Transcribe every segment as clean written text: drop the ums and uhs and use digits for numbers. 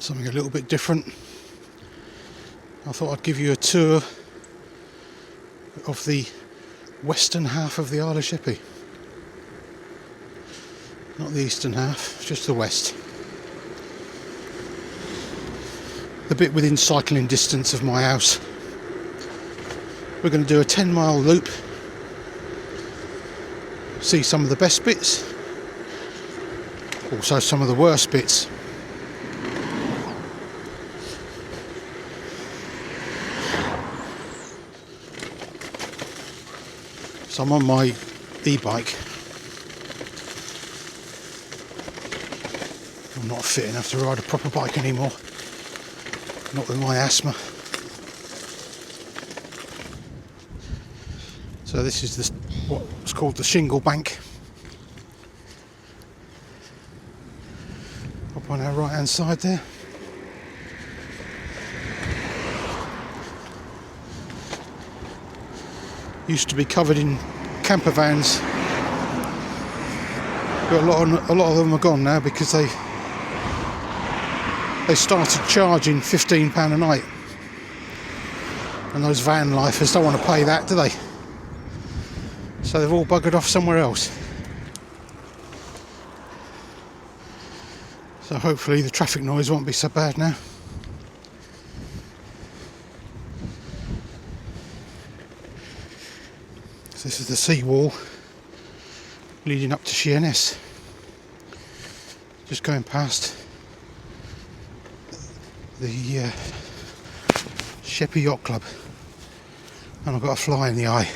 something a little bit different. I thought I'd give you a tour of the western half of the Isle of Sheppey. Not the eastern half, just the west. The bit within cycling distance of my house. We're going to do a 10-mile loop, see some of the best bits, also some of the worst bits. So I'm on my e-bike. I'm not fit enough to ride a proper bike anymore, not with my asthma. So this is what's called the Shingle Bank. Up on our right hand side there. Used to be covered in camper vans, but a lot of them are gone now because they started charging £15 a night, and those van lifers don't want to pay that, do they? So they've all buggered off somewhere else. So hopefully the traffic noise won't be so bad now. So this is the seawall leading up to Sheerness. Just going past the Sheppey Yacht Club, and I've got a fly in the eye.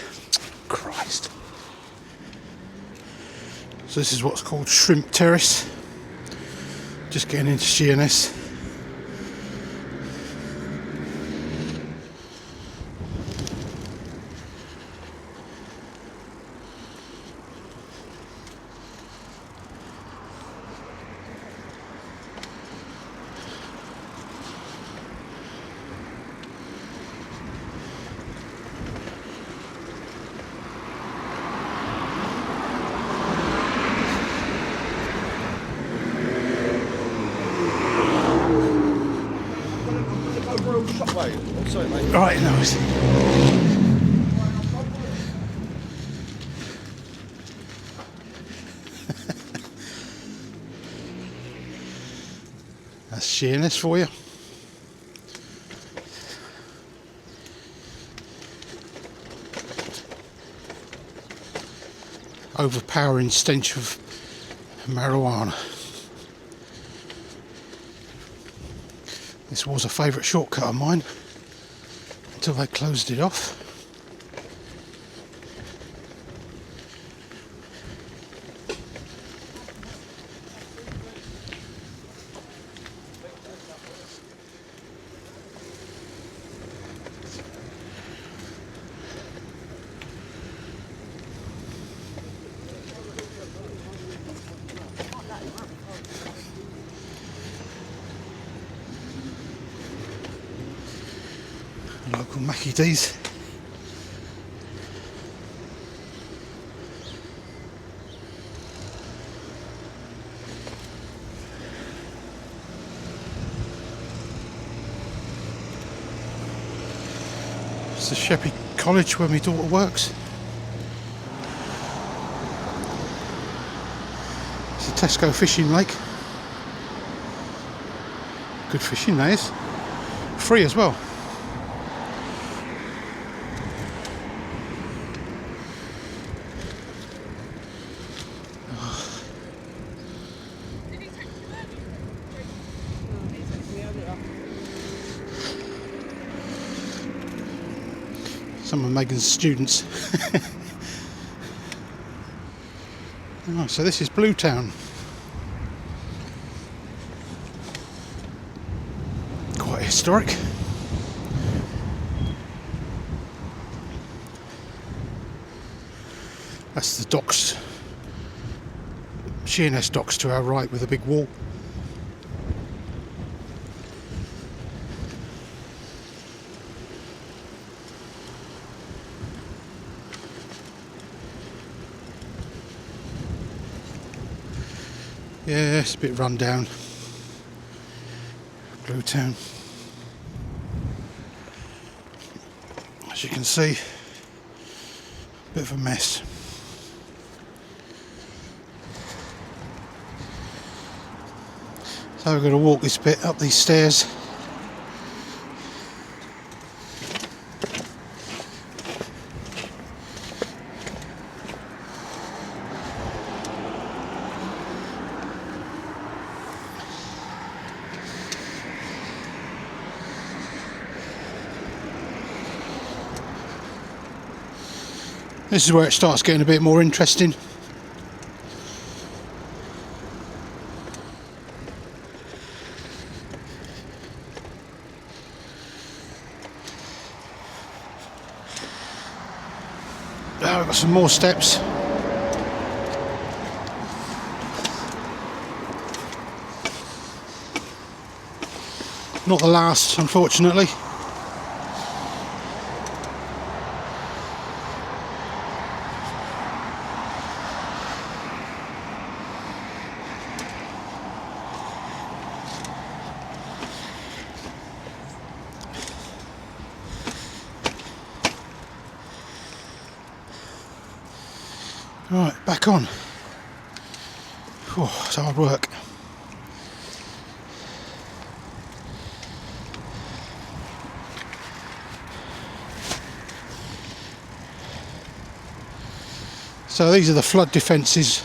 Christ. So this is what's called Shrimp Terrace. Just getting into Sheerness. Right, no. That's Sheerness for you. Overpowering stench of marijuana. This was a favourite shortcut of mine until they closed it off. Local Mackie D's. It's the Sheppey College where my daughter works. It's a Tesco fishing lake. Good fishing, that is. Free as well. Some of Megan's students. Oh, so this is Bluetown. Quite historic. That's the docks. Sheerness docks to our right with a big wall. Yeah, it's a bit run down. Bluetown. As you can see, a bit of a mess. So we're going to walk this bit up these stairs. This is where it starts getting a bit more interesting. Now we've got some more steps. Not the last, unfortunately. Right, back on. Oh, it's hard work. So these are the flood defences.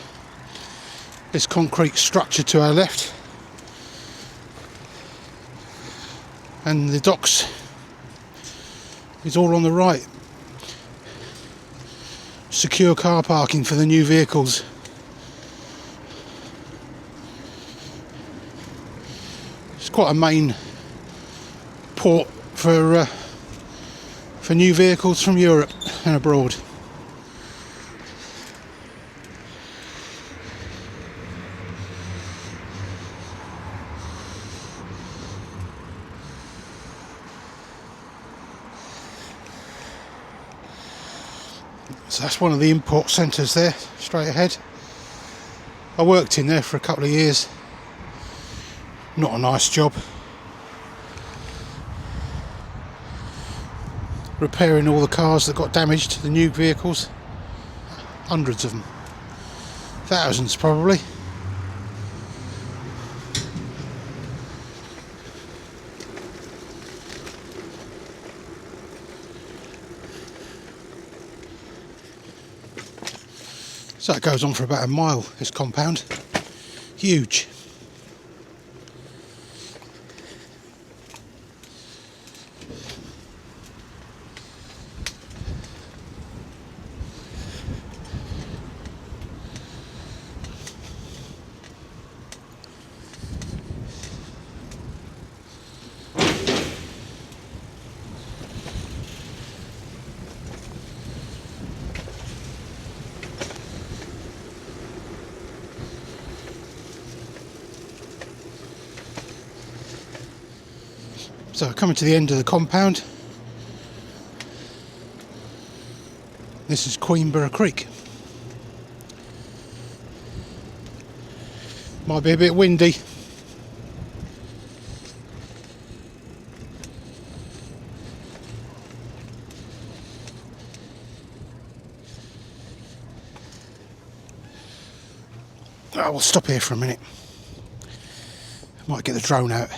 This concrete structure to our left. And the docks is all on the right. Secure car parking for the new vehicles. It's quite a main port for new vehicles from Europe and abroad. So that's one of the import centres there, straight ahead. I worked in there for a couple of years. Not a nice job. Repairing all the cars that got damaged, the new vehicles. Hundreds of them. Thousands probably. So it goes on for about a mile, this compound. Huge. So coming to the end of the compound. This is Queenborough Creek. Might be a bit windy. Oh, we'll stop here for a minute. Might get the drone out.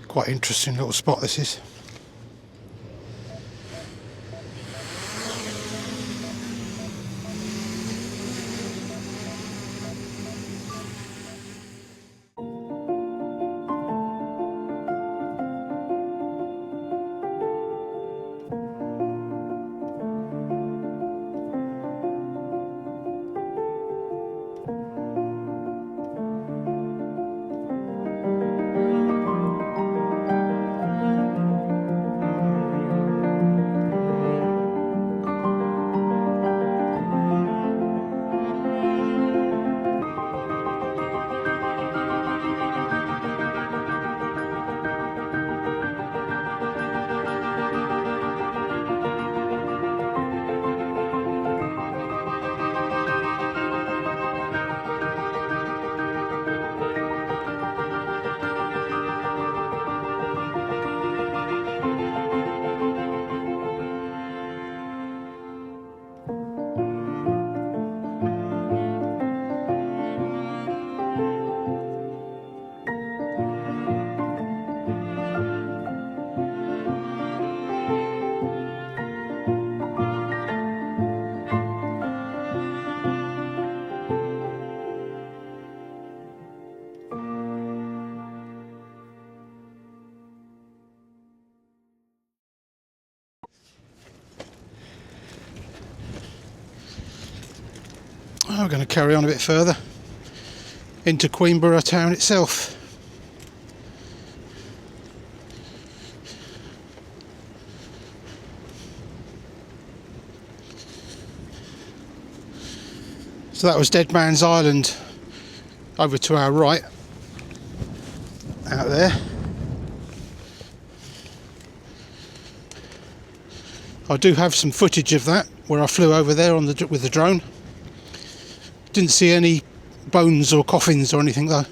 Quite interesting little spot this is. We're going to carry on a bit further into Queenborough town itself. So that was Dead Man's Island over to our right, out there. I do have some footage of that where I flew over there on with the drone. Didn't see any bones or coffins or anything though.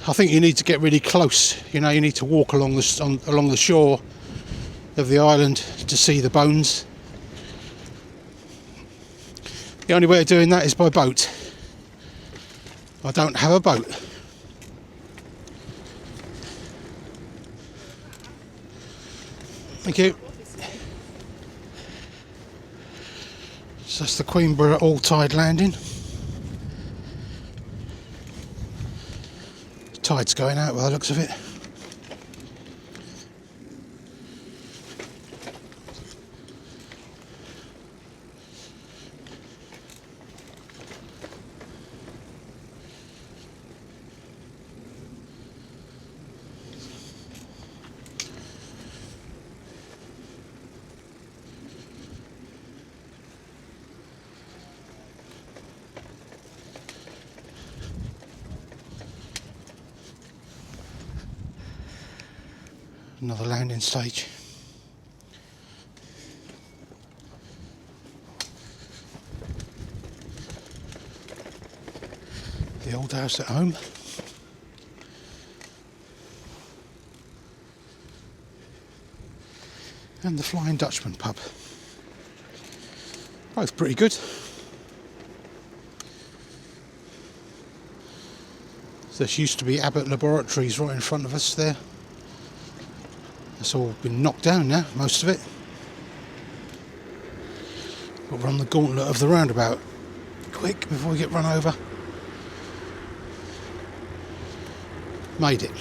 I think you need to get really close. You know, you need to walk along the shore of the island to see the bones. The only way of doing that is by boat. I don't have a boat. Thank you. So that's the Queenborough All-Tide landing. The tide's going out by the looks of it. Another landing stage. The old house at home. And the Flying Dutchman pub. Both pretty good. This used to be Abbott Laboratories right in front of us there. It's all been knocked down now, most of it. Got to run the gauntlet of the roundabout quick before we get run over. Made it.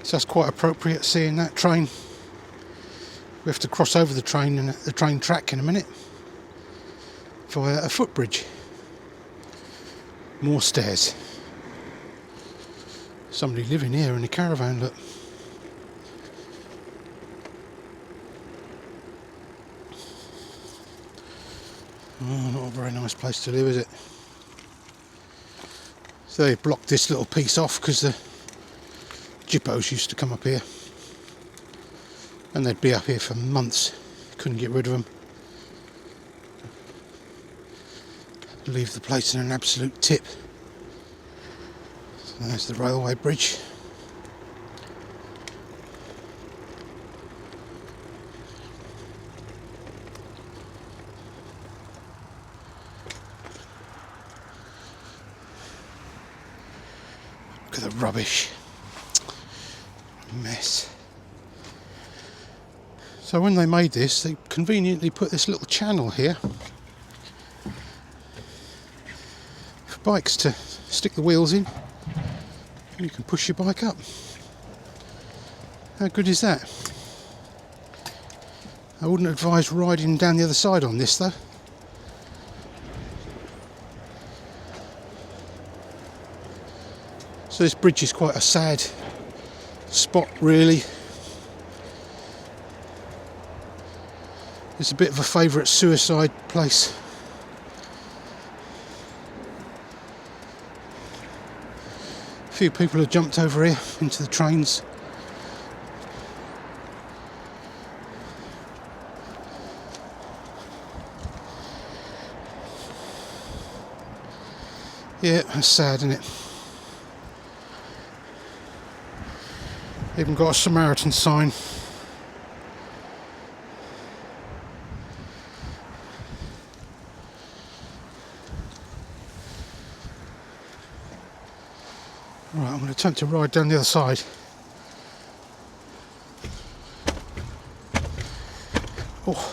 So that's quite appropriate seeing that train. We have to cross over the train and the train track in a minute via a footbridge. More stairs. Somebody living here in a caravan, look. Oh, not a very nice place to live, is it? So they blocked this little piece off because the Jippos used to come up here. And they'd be up here for months. Couldn't get rid of them. Leave the place in an absolute tip. So there's the railway bridge. Look at the rubbish. Mess. So when they made this, they conveniently put this little channel here for bikes to stick the wheels in and you can push your bike up. How good is that? I wouldn't advise riding down the other side on this though. So this bridge is quite a sad spot really. It's a bit of a favourite suicide place. A few people have jumped over here into the trains. Yeah, that's sad, isn't it? Even got a Samaritan sign. Right, I'm going to attempt to ride down the other side. Oh.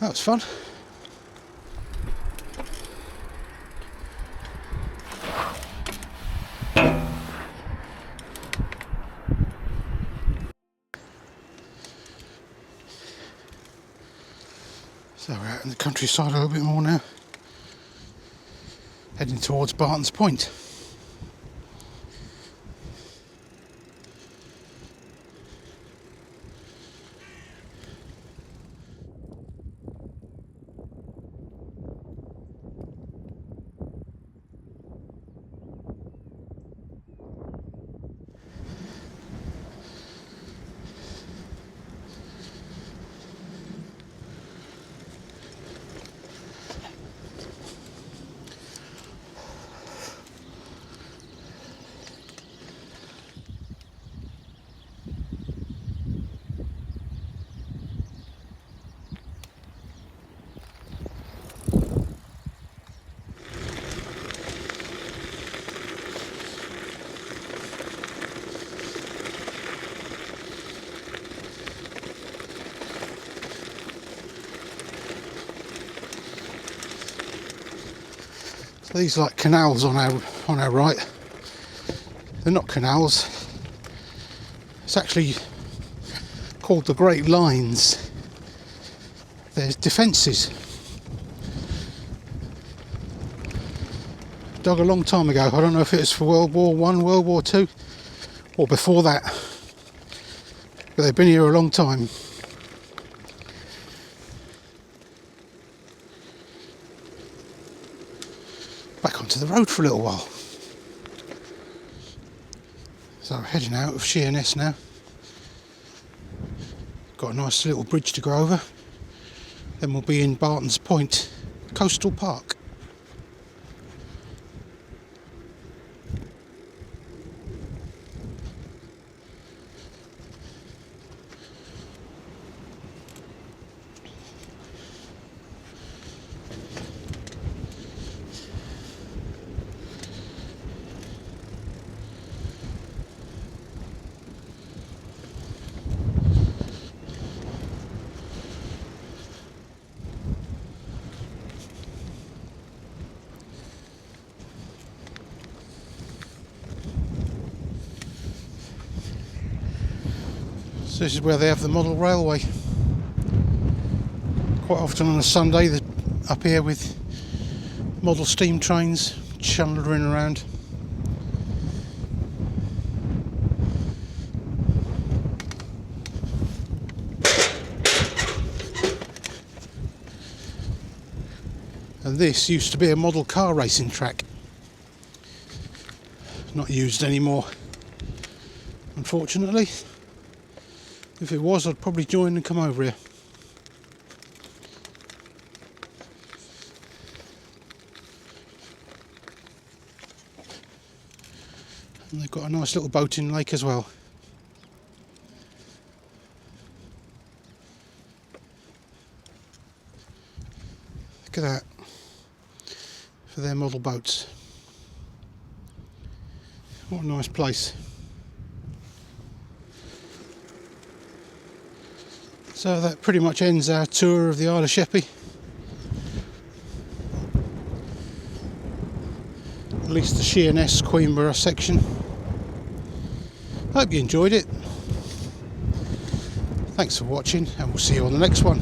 That was fun. So we're out in the countryside a little bit more now, heading towards Barton's Point. These are like canals on our right. They're not canals. It's actually called the Great Lines. There's defences. Dug a long time ago. I don't know if it was for World War One, World War Two, or before that. But they've been here a long time. Back onto the road for a little while. So we're heading out of Sheerness now. Got a nice little bridge to go over. Then we'll be in Barton's Point Coastal Park. So this is where they have the model railway. Quite often on a Sunday they're up here with model steam trains chundering around. And this used to be a model car racing track. Not used anymore, unfortunately. If it was, I'd probably join and come over here. And they've got a nice little boating lake as well. Look at that, for their model boats. What a nice place. So that pretty much ends our tour of the Isle of Sheppey. At least the Sheerness Queenborough section. Hope you enjoyed it. Thanks for watching, and we'll see you on the next one.